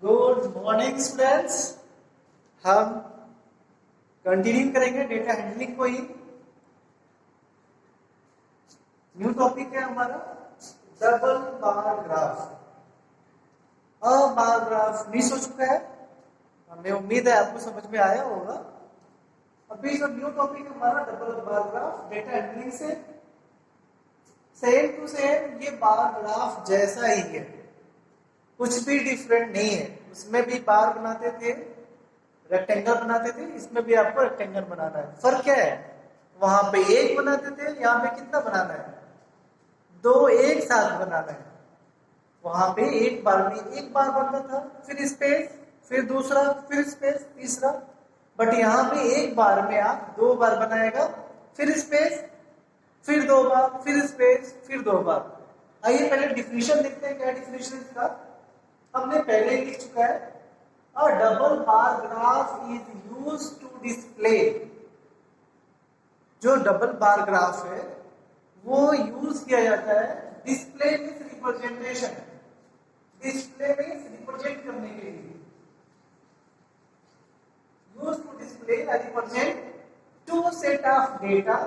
Good morning students. हम continue करेंगे data handling को ही। न्यू टॉपिक है हमारा डबल बार ग्राफ। अब बार ग्राफ मिस हो चुका है, हमें उम्मीद है आपको समझ में आया होगा। अभी जो न्यू टॉपिक है हमारा double bar graph data handling से सेम टू सेम ये बार ग्राफ जैसा ही है, कुछ भी डिफरेंट नहीं है। उसमें भी बार बनाते थे, रेक्टेंगल बनाते थे, इसमें भी आपको रेक्टेंगल बनाना है। फर्क क्या है, वहां पे एक बनाते थे, यहाँ पे कितना बनाना है, दो एक साथ बनाना है। वहां पे एक बार में एक बार बनता था, फिर स्पेस, फिर दूसरा, फिर स्पेस, तीसरा। बट यहाँ पे एक बार में आप दो बार बनाएगा, फिर स्पेस, फिर दो बार, फिर स्पेस, फिर दो बार। आइए पहले डिफिनेशन देखते हैं, क्या डिफिनेशन इसका हमने पहले ही लिख चुका है। A double bar graph is used to display. जो डबल बार ग्राफ है वो यूज किया जाता है display means representation, display means represent करने के लिए। यूज टू डिस्प्ले और represent two set of data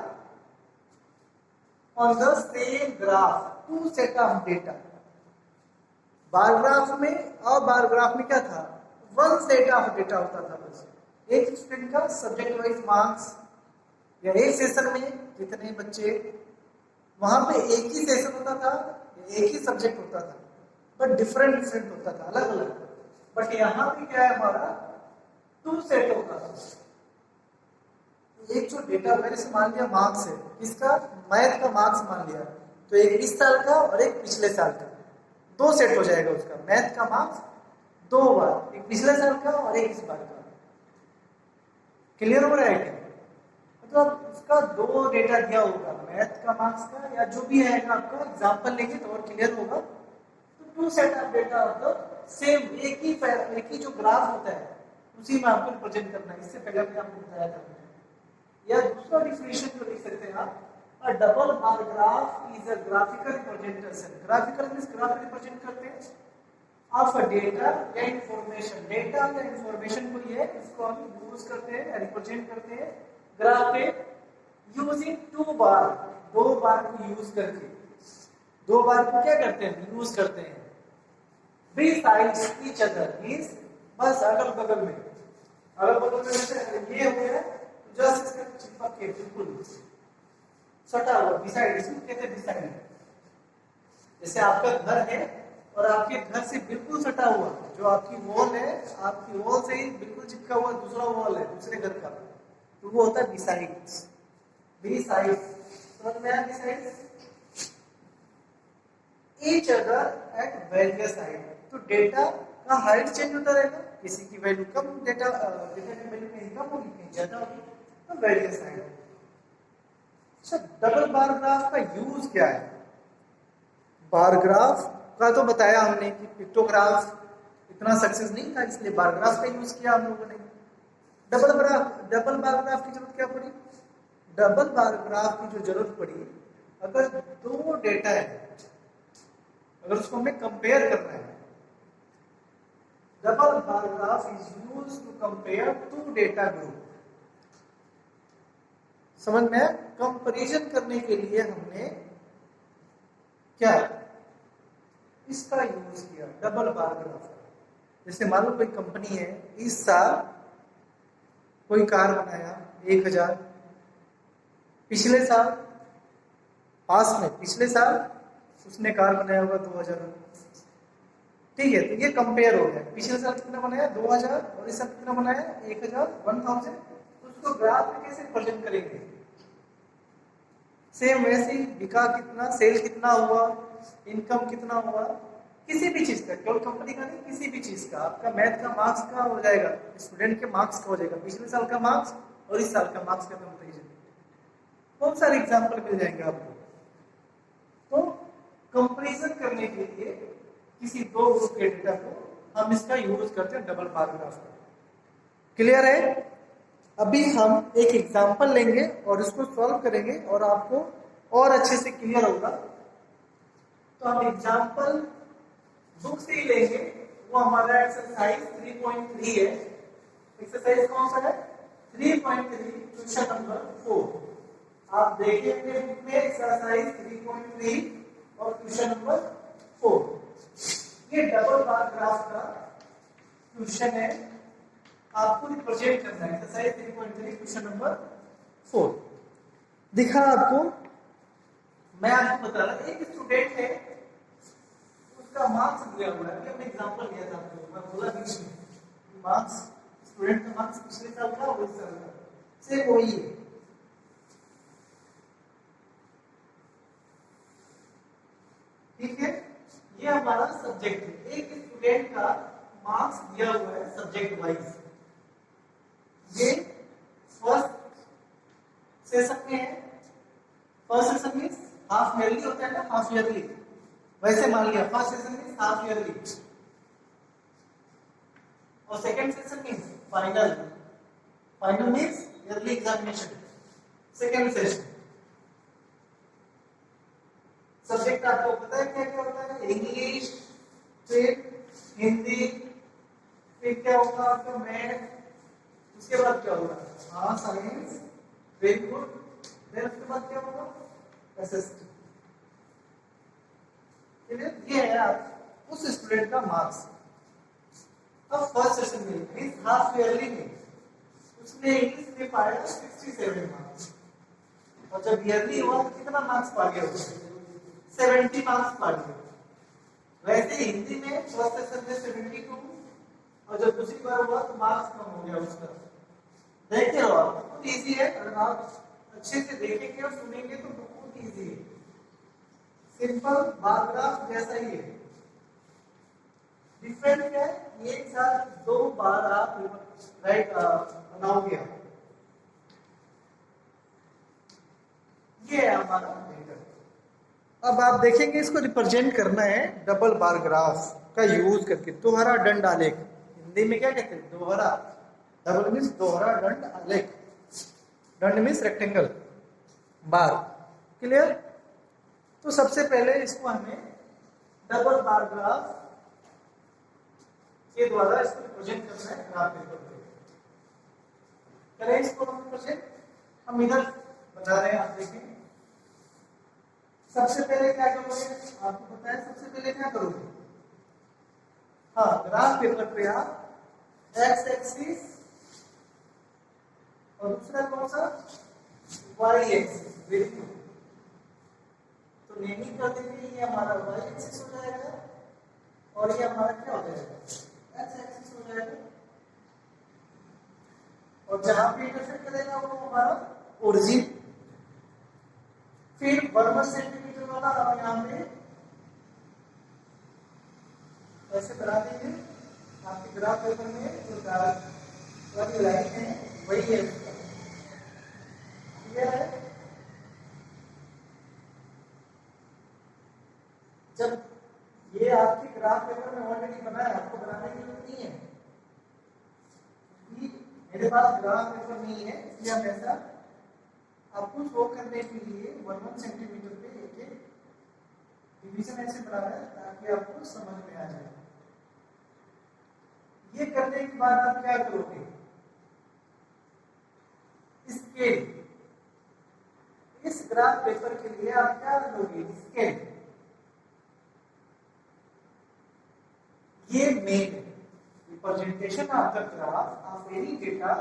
on the same graph. Two set of data. Bar graph में और बार ग्राफ में क्या था, वन सेट ऑफ डेटा होता था। बस एक स्टूडेंट का सब्जेक्ट वाइज मार्क्स, या एक सेशन में जितने बच्चे, वहां पे एक ही सेशन होता था, एक ही सब्जेक्ट होता था, बट डिफरेंट डिफरेंट होता था, अलग अलग। बट यहाँ पे क्या है, हमारा टू सेट होता था। एक जो डेटा मैंने से मान लिया मार्क्स है, किसका, मैथ का मार्क्स मान लिया, तो एक इस साल का और एक पिछले साल का, दो सेट हो जाएगा उसका। मैथ का मार्क्स दो बार, एक पिछले साल का और एक इस बार का। क्लियर हो रहा है क्या? मतलब उसका दो डेटा दिया होगा, मैथ का मार्क्स का या जो भी है आपका, एग्जांपल लेंगे तो और क्लियर होगा। तो टू सेट ऑफ डेटा मतलब सेम एक ही जो ग्राफ होता है उसी में आपको रिप्रेजेंट करना है। इससे पहले मैं आपको बताया था। या दूसरा डिफिनेशन जो लिख सकते हैं आप, a double bar graph is a graphical representation. Graphical means graph represent करते हैं of a data या इंफॉर्मेशन। डेटा या इंफॉर्मेशन को ये इसको हम यूज करते हैं, रिप्रेजेंट करते हैं ग्राफ पे यूजिंग टू बार, दो बार को यूज करके। दो बार को क्या करते हैं, यूज करते हैं besides each other means बस अगल बगल में, अगल बगल में जैसे ये हो गया जस्ट इसका चिपक के बिल्कुल सटा हुआ, बिसाइड, इसको कहते हैं बिसाइड। जैसे आपका घर है और आपके घर से बिल्कुल सटा हुआ, जो आपकी वॉल है, आपकी वॉल से ही बिल्कुल चिपका हुआ दूसरा वॉल है दूसरे घर का, तो वो होता है बिसाइड। बिसाइड समझ में आया? Beside each other at various height. तो डेटा का हाइट चेंज होता रहेगा, किसी की वैल्यू कम, डेटा की वैल्यू कहीं कम होगी, कहीं ज्यादा होगी, तो वेरियस हाइट। अच्छा, डबल बार ग्राफ का यूज क्या है? बार ग्राफ का तो बताया हमने कि पिक्टोग्राफ इतना सक्सेस नहीं था, इसलिए बार ग्राफ का यूज किया हम लोगों ने। डबल बार ग्राफ की जरूरत क्या पड़ी? डबल बार ग्राफ की जो जरूरत पड़ी, अगर दो डेटा है, अगर उसको हमें कंपेयर करना है, double bar graph is used to compare two data group. समझ में? कंपैरिजन करने के लिए हमने क्या इसका यूज किया, डबल बार ग्राफ। जैसे मान लो कोई कंपनी है, इस साल कोई कार बनाया 1000, पिछले साल पास में पिछले साल उसने कार बनाया होगा 2000। ठीक है, तो ये कंपेयर हो गया, पिछले साल कितना बनाया 2000 और इस साल कितना बनाया 1000। उसको ग्राफ में कैसे प्रेजेंट करेंगे? सेम वैसे ही बिका कितना, सेल कितना हुआ, इनकम कितना हुआ, किसी भी चीज का, केवल कंपनी का नहीं, किसी भी चीज का। आपका मैथ का मार्क्स का हो जाएगा, स्टूडेंट के मार्क्स का हो जाएगा, पिछले साल का मार्क्स और इस साल का मार्क्स का कंपैरिजन। बहुत सारे एग्जांपल मिल जाएंगे आपको। तो कंपैरिजन करने के लिए किसी दो ग्रुप के डेटा को हम इसका यूज करते हैं डबल बार ग्राफ का। क्लियर है? अभी हम एक एग्जांपल लेंगे और इसको सॉल्व करेंगे और आपको और अच्छे से क्लियर होगा। तो हम एग्जांपल बुक से ही लेंगे, वो हमारा एक्सरसाइज 3.3 है। एक्सरसाइज कौन सा है? 3.3 क्वेश्चन नंबर 4। आप देखेंगे बुक में एक्सरसाइज 3.3 और क्वेश्चन नंबर 4। ये डबल बार ग्राफ का क्वेश्चन है, आपको रिप्रेजेंट करना है। एक्सरसाइज 3.3 क्वेश्चन नंबर 4 दिखा आपको। मैं आपको बता रहा, एक स्टूडेंट है, उसका मार्क्स दिया हुआ है। हमने एग्जांपल लिया था आपको, मैं बोला बीच में मार्क्स, स्टूडेंट का मार्क्स पिछले साल का और इस साल का सेम वही है। ठीक है, ये हमारा सब्जेक्ट है। एक स्टूडेंट का मार्क्स दिया हुआ है सब्जेक्ट वाइज। ये फर्स्ट सेशन में है। फर्स्ट सेशन में हाफ ईयरली होता है ना, हाफ ईयरली, वैसे मान लिया फर्स्ट सेशन में हाफ ईयरली और सेकंड सेशन में final. Final means yearly examination, second session. Subject आपको पता है क्या क्या होता है? इंग्लिश, फिर हिंदी, फिर क्या होगा आपका मैथ, उसके बाद क्या होगा? हाँ साइंस, वेरी गुड। फिर उसके बाद क्या होगा? एसएसटी। ये है आप उस स्टूडेंट का मार्क्स। अब फर्स्ट सेशन में मींस हाफ ईयरली में उसने इंग्लिश में पाया 67 मार्क्स, और जब ईयरली हुआ तो कितना मार्क्स पा गया? 70 मार्क्स पा गया। वैसे हिंदी में फर्स्ट सेशन में 72 और जब दूसरी बार हुआ तो मार्क्स कम हो गया उसका। देखते रहो आप, बहुत इजी है। अगर आप अच्छे से देखेंगे और सुनेंगे तो बहुत इजी है। सिंपल बार ग्राफ जैसा ही है। डिफरेंट क्या है? एक साथ दो बार आप राइट बनाओगे। ये है हमारा डेटा। अब आप देखेंगे इसको रिप्रेजेंट करना है डबल बार ग्राफ का यूज करके। दोहरा दंड आलेख, हिंदी में क्या कहते हैं? दोहरा। डबल मीन्स दोहरा दंड आलेख। दंड मीन्स रेक्टेंगल, बार। क्लियर? तो सबसे पहले इसको हमें डबल बार ग्राफ के द्वारा इसको रिप्रेजेंट करना है ग्राफ पेपर पे। करें इसको हम रिप्रेजेंट। हम इधर बता रहे हैं, आप देखें। सबसे पहले क्या करोगे? आपको पता है सबसे पहले क्या करोगे? हाँ, ग्राफ पेपर पे आप एक्स एक्सिस और दूसरा कौन सा? Y axis. Very good. तो नेमिंग कर देंगे, ये हमारा वाई एक्सिस हो जाएगा और ये हमारा क्या हो जाएगा? एक्स एक्सिस हो जाएगा। और जहां पे इंटरसेक्ट करेगा वो हमारा ओरिजिन। फिर 1 सेंटीमीटर वाला हम यहाँ पे ऐसे बना देंगे। आपके ग्राफ पेपर में जो वाली लाइन है वही है। क्लियर है? जब ये आपके ग्राफ पेपर में ऑलरेडी बना है, आपको बनाने की जरूरत नहीं है। मेरे पास ग्राफ पेपर नहीं है, इसलिए हम ऐसा आपको शो करने के लिए 1 सेंटीमीटर पे एक एक डिवीजन ऐसे बना रहा है ताकि आपको समझ में आ जाए। ये करने के बाद आप क्या करोगे? स्केल। इस ग्राफ पेपर के लिए आप क्या लोगे? स्केल। ये main representation of the graph of any data,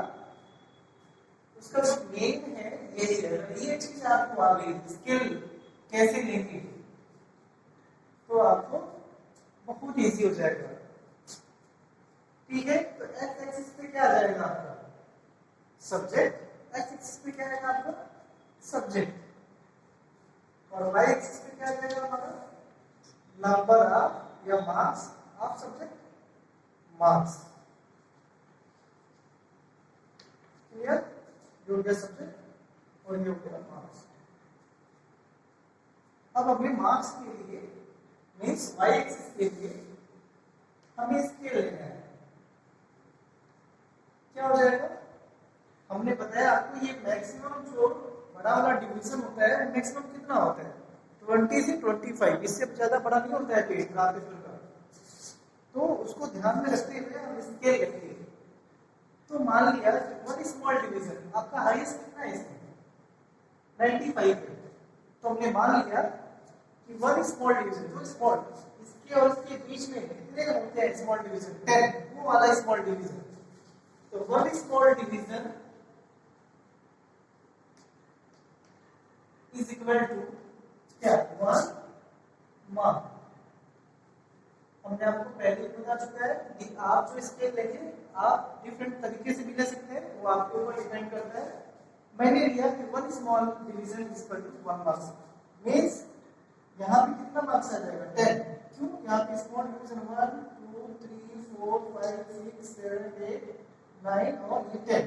उसका जो मेन है यही है। ये चीज आपको आ गई, स्केल कैसे लेंगे, तो आपको बहुत इजी हो जाएगा। ठीक है, तो एक्स एक्सिस पे क्या आ जाएगा आपका? सब्जेक्ट। एक्स एक्सिस पे क्या आएगा आपका? सब्जेक्ट। और वाई एक्सिस पे क्या आ जाएगा हमारा? नंबर ऑफ या marks of subject, marks. Clear? ये हो गया सब्जेक्ट और ये हो गया मार्क्स। अब अपने मार्क्स के लिए मीन्स वाई एक्सिस के लिए हमें स्केल लेना है। क्या हो जाएगा? हमने बताया आपको ये मैक्सिमम जो बड़ा वाला डिवीजन होता है मैक्सिमम कितना होता है? 20 से 25। इससे ज्यादा बड़ा नहीं होता है पेज ग्राफ पेपर का। तो उसको ध्यान में रखते हुए हम स्केल लिखिए। तो मान लिया वन स्मॉल डिवीजन, आपका हाईएस्ट कितना है इसमें 95 है, तो हमने मान लिया कि वन स्मॉल डिवीजन, जो स्मॉल इसके और इसके बीच में कितने होते हैं स्मॉल डिवीजन 10, वो वाला स्मॉल डिवीजन। तो one small division is equal to क्या 1 मार्क। हमने आपको पहले ही बता चुका है कि आप जो स्केल लेंगे आप डिफरेंट तरीके से भी ले सकते हैं, वो आपके ऊपर डिपेंड करता है। मैंने लिया कि one small division is equal to 1 marks, means यहाँ पे कितना मार्क्स आ जाएगा 10। क्यों? यहाँ पे स्मॉल डिवीजन 1 2 3 4 5 6 7 8 9 और ये 10,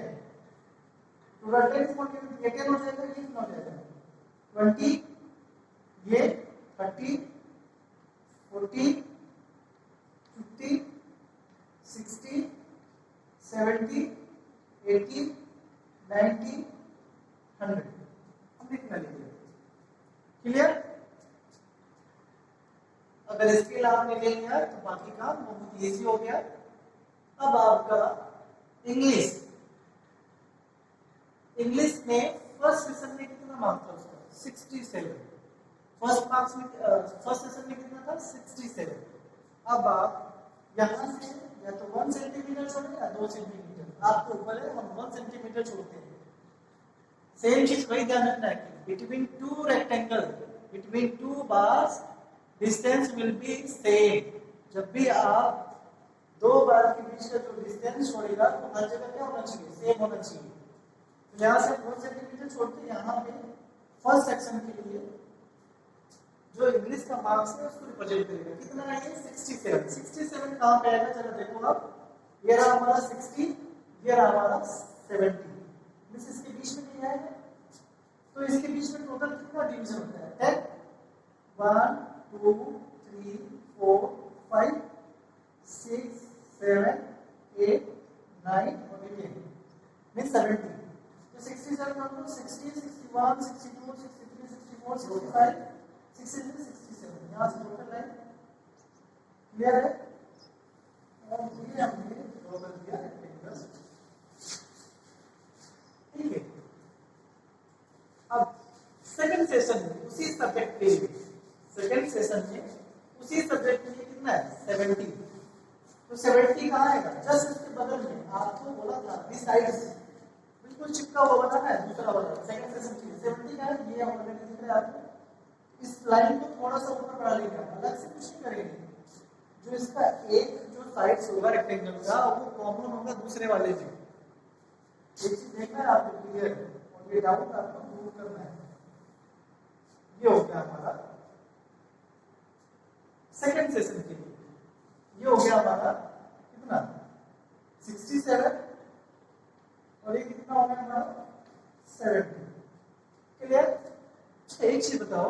टोटल 10 स्मॉल डिवीजन, ये 10 हो जाएगा, ये कितना हो जाएगा 20, ये 30 40 50 60 70 80 90 100, हम लिखना लिखिए। क्लियर? अगर स्केल आपने ले लिया तो बाकी काम बहुत इजी हो गया। अब आपका इंग्लिश में फर्स्ट सेशन में कितना मार्क्स था उसका 67, फर्स्ट सेशन में कितना था 67। अब आप यहाँ से या तो 1 सेंटीमीटर छोड़े या 2 सेंटीमीटर, आपके ऊपर है, हम 1 सेंटीमीटर छोड़ते हैं। सेम चीज वही ध्यान रखना है कि between two rectangle, between two bars distance will be same. जब भी आप दो बार के बीच का जो डिस्टेंस छोड़ेगा तो हर जगह क्या होना चाहिए सेम होना चाहिए। तो यहाँ से 1 सेंटीमीटर छोड़ते यहाँ पे फर्स्ट सेक्शन के लिए जो इंग्लिश का मार्क्स है उसको रिप्रेजेंट करेगा। कितना है ये 67। 67 कहाँ पे आएगा चलो देखो आप, ये रहा हमारा 60, ये रहा हमारा 70, मींस इसके बीच में नहीं आएगा। तो इसके बीच में टोटल कितना डिवीजन होता है 10, 1 2 3 4 5 6 7 8 9 और 10 मींस 70। तो 67 मतलब 60 61 62 63 64 65 66 67, यहाँ से टोटल लाइन क्लियर है। और ये हमने ड्रॉ कर दिया रेक्टेंगल, ठीक है। अब सेकंड सेशन में उसी सब्जेक्ट के लिए, सेकंड सेशन में उसी सब्जेक्ट के लिए कितना है 70। तो 70 कहाँ आएगा जस्ट इसके बगल में, आपको बोला था दिस साइड से बिल्कुल चिपका हुआ बनाना है दूसरा वाला सेकंड सेशन के लिए 70 का है। ये ऑलरेडी दिख रहा है आपको, इस लाइन को थोड़ा सा ऊपर बढ़ा लेंगे, अलग से कुछ नहीं करेंगे। जो इसका एक जो साइड्स होगा रेक्टेंगल का वो कॉमन होगा दूसरे वाले से। एक चीज देखना है आपको क्लियर, और ये डाउट आपको दूर करना है। ये हो गया हमारा सेकंड सेशन के लिए, ये हो गया हमारा कितना 67 और ये कितना हो गया हमारा 70। क्लियर? एक चीज बताओ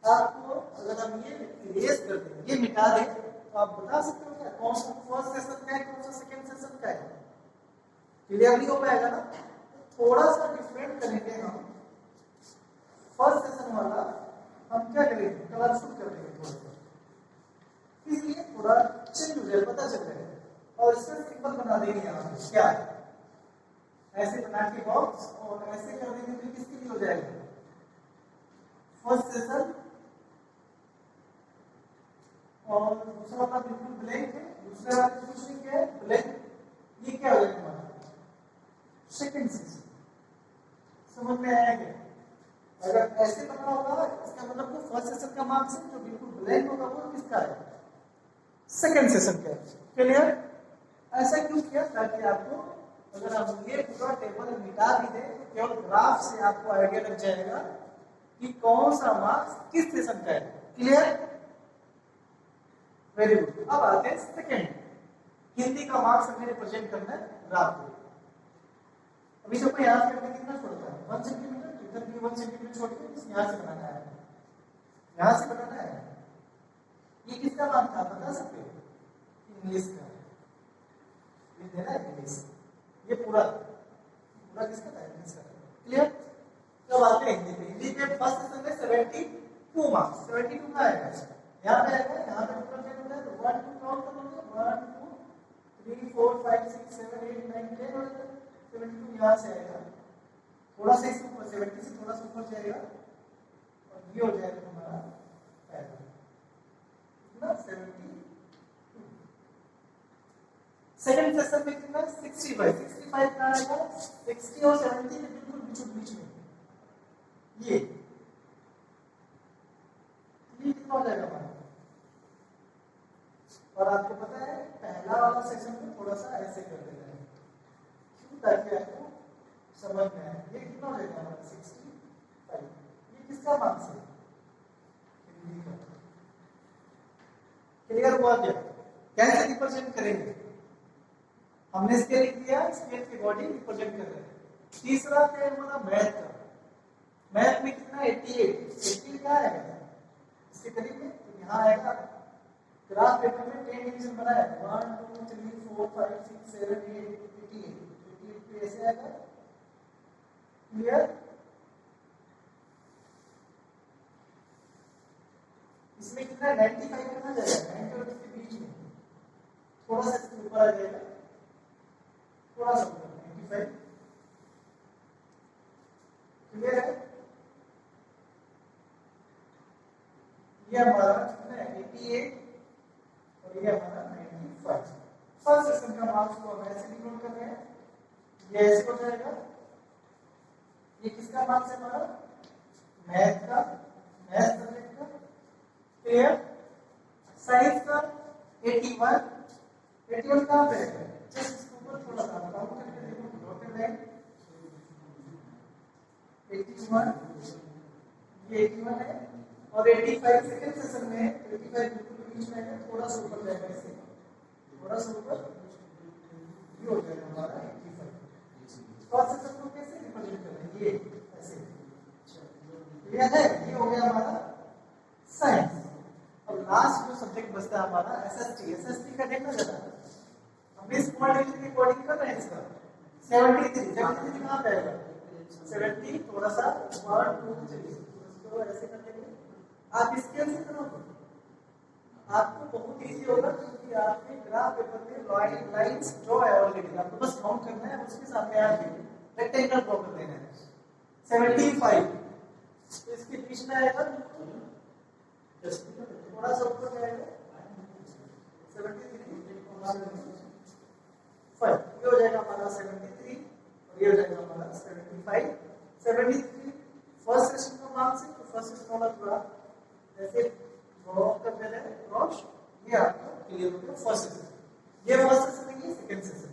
आपको, अगर हम ये इरेज कर दें, ये मिटा दें, तो आप बता सकते हो क्या कौन सा फर्स्ट सेशन का है कौन सा सेकंड सेशन का है? क्लियर नहीं हो पाएगा ना। थोड़ा सा डिफरेंट करेंगे हम, फर्स्ट सेशन वाला हम क्या करेंगे कलरफुल कर देंगे थोड़ा सा, इसलिए थोड़ा चेंज हो जाए पता चल जाए। और इसका सिंबल बना देंगे यहाँ पे क्या है, ऐसे बना के बॉक्स और ऐसे कर देंगे तो किसके लिए हो जाएगा फर्स्ट सेशन, और दूसरा वाला बिल्कुल ब्लैंक है, दूसरा वाला कुछ नहीं है ब्लैंक, ये क्या हो जाएगा हमारा सेकंड सेशन। समझ में आया क्या? अगर ऐसे बना होगा इसका मतलब वो फर्स्ट सेशन का मार्क्स है, जो बिल्कुल ब्लैंक होगा वो किसका है सेकंड सेशन का। क्लियर? ऐसा क्यों किया ताकि आपको अगर हम ये पूरा टेबल मिटा भी दें तो केवल ग्राफ से आपको आइडिया लग जाएगा कि कौन सा मार्क्स किस सेशन का है। क्लियर? Very good. अब आते हैं सेकंड, हिंदी का मार्क्स हमें रिप्रेजेंट करना है ग्राफ पे। अभी सबको याद करने कितना छोड़ता है 1 सेंटीमीटर, इधर भी 1 सेंटीमीटर छोड़ के यहाँ से बनाना है, यहाँ से बनाना है। ये किसका मार्क था बता सकते हो? इंग्लिश का, ये देना है इंग्लिश, ये पूरा पूरा किसका था इंग्लिश का। क्लियर? कब आते हैं हिंदी पे, हिंदी पे फर्स्ट सेशन में 72 मार्क्स, 72 का आएगा यहाँ पे आएगा, यहाँ पे डिफरेंशिएट होता है तो 1 2 काउंट करोगे, 1 2 3 4 5 6 7 8 9 10 हो जाएगा। 72 यहाँ से आएगा, थोड़ा सा इसके ऊपर 70 से थोड़ा सा ऊपर जाएगा और ये हो जाएगा हमारा पैरेलल, कितना 72। सेकंड सेशन में कितना 65 65 कहाँ आएगा, 60 और 70 के बिल्कुल बीच में ये कितना हो जाएगा हमारा। और आपको पता है पहला वाला सेक्शन में थोड़ा सा ऐसे कर देना है क्यों, ताकि आपको समझ में आए। ये कितना हो जाएगा हमारा 65, ये किसका मार्क्स है, हिंदी का। क्लियर हुआ क्या, कैसे रिप्रेजेंट करेंगे, हमने स्केल लिख दिया, स्केल की बॉडी रिप्रेजेंट कर रहे हैं। तीसरा क्या है हमारा मैथ का, मैथ में कितना 88 क्या आएगा इसके करीब में, तो यहाँ आएगा ग्राफ पेपर में 10 डिवीजन बना है 1 2 3 4 5 6 7 8 88 पे ऐसे आएगा। क्लियर, इसमें कितना 95 कितना जाएगा, 90 और इसके बीच में थोड़ा सा इसके ऊपर आ जाएगा, थोड़ा सा ऊपर 95। क्लियर है, ये हमारा कितना है 88 और ये हमारा 95। फर्स्ट सेशन का मार्क्स को हम ऐसे डिनोट कर रहे हैं, ये ऐसे हो जाएगा। ये किसका मार्क्स है हमारा, मैथ का, मैथ सब्जेक्ट का। क्लियर, साइंस का 81 कहाँ पे है, जस्ट इसके ऊपर थोड़ा सा काउंट करके देखो, डॉटेड लाइन 81, ये 81 है और 85 सेकंड सेशन में 85 बिल्कुल बीच में है, थोड़ा सा ऊपर जाएगा, इसे थोड़ा सा ऊपर ये हो जाएगा हमारा 85। फर्स्ट सेशन को कैसे रिप्रेजेंट करें, ये ऐसे, ये है, ये हो गया हमारा साइंस। और लास्ट जो सब्जेक्ट बचता है हमारा एसएसटी का देखना जरा, हमने स्मॉल डिवीजन की कोडिंग कर रहे हैं इसका 73 कहाँ पे आएगा, 70 थोड़ा सा 1 2 3 इसको ऐसे कर देंगे। आप स्केल से करोगे आपको बहुत इजी होगा, क्योंकि आपके ग्राफ पेपर में लाइंस ड्रॉ है ऑलरेडी, आपको बस काउंट करना है, उसके सामने आके रेक्टेंगल ड्रॉ कर देना है। 75 तो इसके बीच में आएगा, थोड़ा सा ऊपर जाएगा 73 ये हो जाएगा हमारा 73 और ये हो जाएगा हमारा 75। 73 फर्स्ट सेशन का मार्क्स है, तो फर्स्ट सेशन वाला पूरा ऐसे ड्रॉ कर देना है, क्रॉस, ये आपका क्लियर हो गया फर्स्ट सेशन। ये फर्स्ट सेशन है, ये सेकंड सेशन।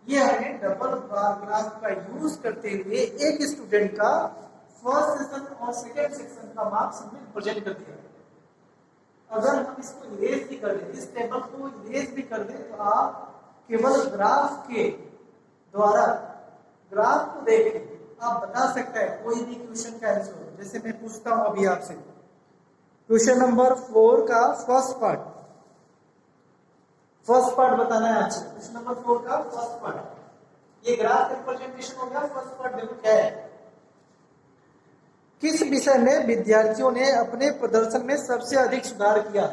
ये हमने डबल बार ग्राफ का यूज करते हुए एक स्टूडेंट का फर्स्ट सेशन और सेकंड सेक्शन का मार्क्स हमने प्रेजेंट कर दिया। अगर हम इसको इरेज भी कर दें, इस टेबल को इरेज भी कर दें, तो आप केवल ग्राफ के द्वारा, ग्राफ को देख के आप बता सकते हैं कोई भी क्वेश्चन का आंसर। जैसे मैं पूछता हूं अभी आपसे क्वेश्चन नंबर 4 का फर्स्ट पार्ट बताना है आपसे। क्वेश्चन नंबर 4 का फर्स्ट पार्ट, ये ग्राफ रिप्रेजेंटेशन हो गया। फर्स्ट पार्ट देखो क्या है, किस विषय में विद्यार्थियों ने अपने प्रदर्शन में सबसे अधिक सुधार किया।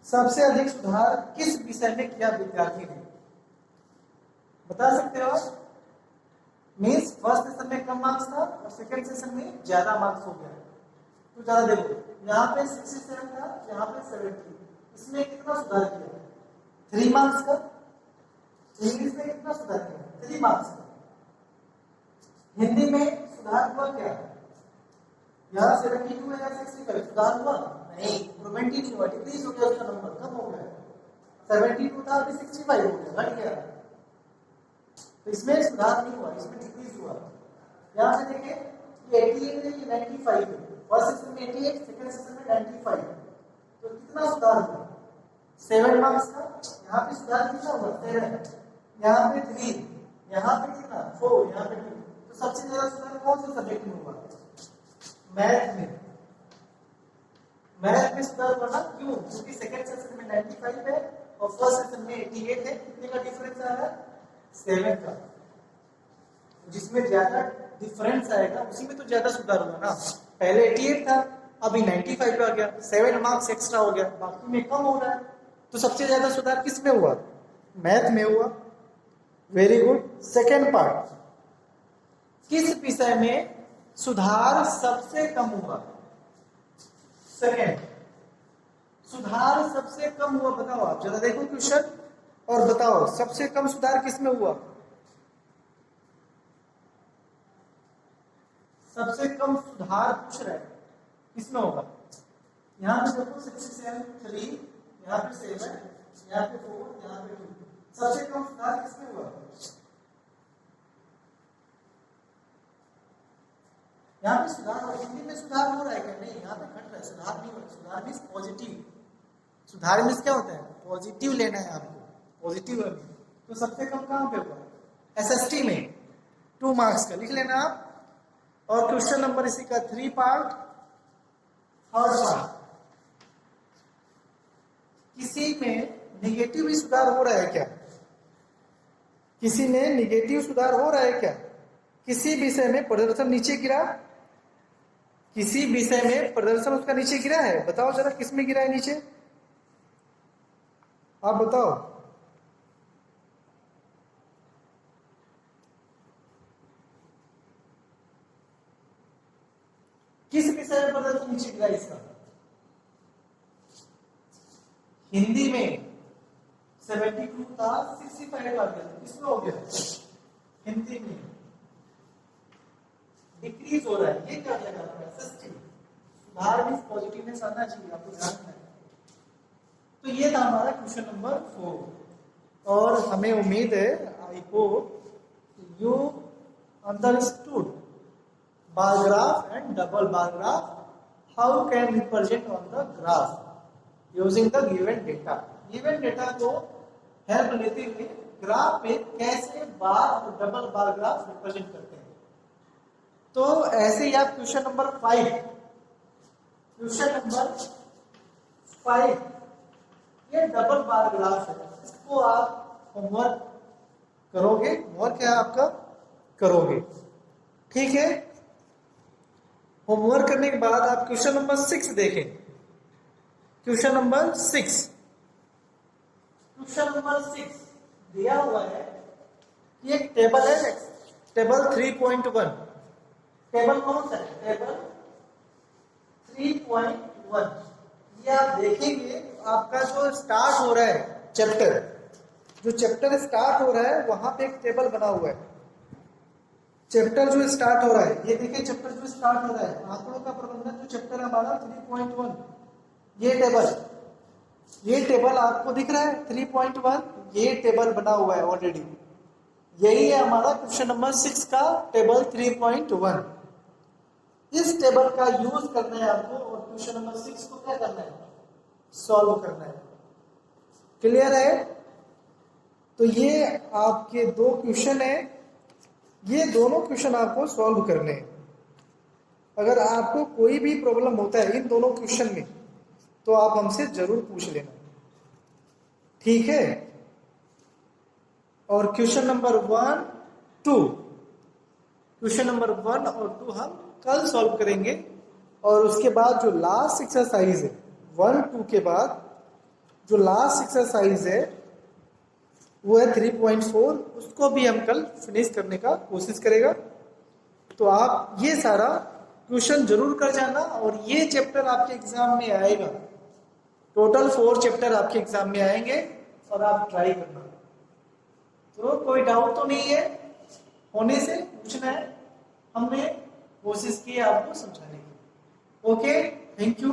सबसे अधिक सुधार किस विषय में किया विद्यार्थी ने, बता सकते हो आप। मीन्स फर्स्ट सेशन में कम मार्क्स था और सेकंड सेशन में ज्यादा मार्क्स हो गया, तो ज्यादा देखो यहाँ पे 67 था, यहाँ पे 70, इसमें कितना सुधार किया 3 मार्क्स का। इंग्लिश में कितना सुधार किया 3 मार्क्स का। हिंदी में सुधार हुआ क्या, यहाँ 72 है या 65 सुधार हुआ नहीं, इंप्रूवमेंट ही नहीं हुआ, डिक्रीज हो गया, उसका नंबर कम हो गया। 72 था अभी 65 हो गया, घट गया, तो इसमें सुधार नहीं हुआ, इसमें डिक्रीज हुआ। यहाँ से देखिए ये 88 है, ये 95 है। फर्स्ट सेशन में 88, सेकंड सेशन में 95, तो कितना सुधार हुआ 7 मार्क्स का। यहाँ पे सुधार कितना हुआ 7, यहाँ पे 3, यहाँ पे कितना 4, यहाँ पे 2। तो सबसे ज्यादा सुधार कौन से सब्जेक्ट में हुआ, मैथ में। मैथ में सुधार हुआ ना, क्यों, क्योंकि सेकंड सेशन में 95 है और फर्स्ट सेशन में 88 है। कितने का डिफरेंस आ रहा है 7 का। जिसमें ज्यादा डिफरेंस आएगा उसी में तो ज्यादा सुधार होगा ना। पहले 88 था, अभी 95 पे आ गया, 7 मार्क्स एक्स्ट्रा हो गया, बाकी में कम हो रहा है। तो सबसे ज्यादा सुधार किस में हुआ? मैथ में हुआ। Very good. सेकेंड पार्ट, किस विषय में सुधार सबसे कम हुआ? सेकेंड, सुधार सबसे कम हुआ, बताओ आप जरा देखो क्वेश्चन और बताओ सबसे कम सुधार किस में हुआ? सबसे कम सुधार पूछ रहा है किसमें होगा? यहाँ पे देखो 67, 3, यहाँ पे 7, यहाँ पे 4, यहाँ पे 2। सबसे कम सुधार किसमें हुआ? यहाँ पे सुधार, हिंदी में सुधार हो रहा है क्या? नहीं, यहाँ पे घट रहा है, सुधार नहीं हो रहा है। सुधार मीन्स पॉजिटिव। सुधार मीन्स क्या होता है? पॉजिटिव लेना है आपको, पॉजिटिव अर्निंग। तो सबसे कम कहाँ पे हुआ? एसएसटी में 2 मार्क्स का लिख लेना आप। और क्वेश्चन नंबर इसी का 3 पार्ट, थर्ड पार्ट, किसी में निगेटिव भी सुधार हो रहा है क्या? किसी में निगेटिव सुधार हो रहा है क्या? किसी विषय में प्रदर्शन नीचे गिरा, किसी विषय में प्रदर्शन उसका नीचे गिरा है, बताओ जरा किस में गिरा है नीचे? आप बताओ। किस विषय में प्रदर्शन नीचे गिरा इसका? हिंदी में 72 था, 65 आ गया। किसमें हो गया? हिंदी में डिक्रीज हो रहा है। ये क्या लगा? सुधार मीन्स पॉजिटिवनेस आना चाहिए, आपको ध्यान रखना है। तो ये था हमारा क्वेश्चन नंबर 4 और हमें उम्मीद है, I hope you understood bar graph and double bar graph. How can we present on the graph using the given data? Given data को हेल्प लेते हुए ग्राफ पे कैसे बार और डबल बार ग्राफ रिप्रेजेंट करते हैं। तो ऐसे ही आप क्वेश्चन नंबर 5, क्वेश्चन नंबर 5 ये डबल बार ग्राफ है, इसको आप होमवर्क करोगे। होमवर्क क्या आपका करोगे, ठीक है? होमवर्क करने के बाद आप क्वेश्चन नंबर 6 देखें। क्वेश्चन नंबर 6, क्वेश्चन नंबर 6 दिया हुआ है कि एक टेबल है, टेबल 3.1। टेबल कौन सा है? टेबल 3.1। ये आप देखेंगे आपका जो स्टार्ट हो रहा है चैप्टर, जो चैप्टर स्टार्ट हो रहा है वहां पे एक टेबल बना हुआ है। चैप्टर जो स्टार्ट हो रहा है, ये देखिए चैप्टर जो स्टार्ट हो रहा है, आंकड़ों का प्रबंधन जो चैप्टर है हमारा 3.1, ये टेबल आपको दिख रहा है 3.1, ये टेबल बना हुआ है ऑलरेडी। यही है हमारा क्वेश्चन नंबर 6 का टेबल 3.1। इस टेबल का यूज करना है आपको और क्वेश्चन नंबर 6 को क्या करना है? सॉल्व करना है। क्लियर है? तो ये आपके 2 क्वेश्चन है, ये दोनों क्वेश्चन आपको सॉल्व करने हैं। अगर आपको कोई भी प्रॉब्लम होता है इन दोनों क्वेश्चन में तो आप हमसे जरूर पूछ लेना, ठीक है? और क्वेश्चन नंबर 1, 2, क्वेश्चन नंबर 1 और 2 हम कल सॉल्व करेंगे। और उसके बाद जो लास्ट एक्सरसाइज है 1, 2 के बाद जो लास्ट एक्सरसाइज है वो है 3.4, उसको भी हम कल फिनिश करने का कोशिश करेगा। तो आप ये सारा क्वेश्चन जरूर कर जाना और ये चैप्टर आपके एग्जाम में आएगा। टोटल 4 चैप्टर आपके एग्जाम में आएंगे और आप ट्राई करना। तो कोई डाउट तो नहीं है, होने से पूछना है, हमने कोशिश की आपको समझाने की। Okay, thank you.